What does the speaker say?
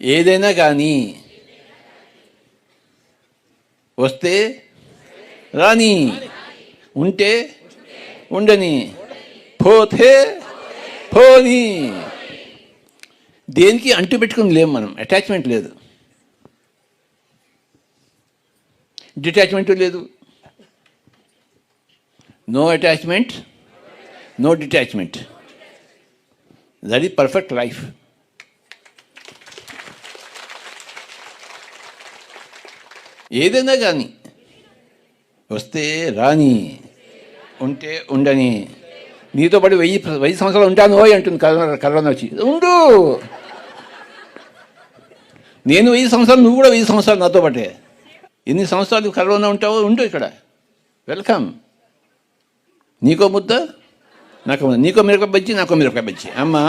ఏదైనా కానీ వస్తే రాని, ఉంటే ఉండని, పోతే పోని. దేనికి అంటు పెట్టుకుని లేము మనం. అటాచ్మెంట్ లేదు, డిటాచ్మెంట్ లేదు. No attachment, no detachment. That is perfect life. ఏదైనా కానీ వస్తే రాని, ఉంటే ఉండని. నీతో పాటు 1000 సంవత్సరాలు ఉంటాను అంటుంది కరోనా వచ్చి. ఉండు, నేను 1000 సంవత్సరాలు, నువ్వు కూడా 1000 సంవత్సరాలు నాతో పాటే. ఎన్ని సంవత్సరాలు కరోనా ఉంటావో ఉండు ఇక్కడ. వెల్కమ్. నీకో ముద్ద, నాకు నీకో మిరపకాయ బజ్జి, నాకో మిరపకాయ బజ్జి. అమ్మా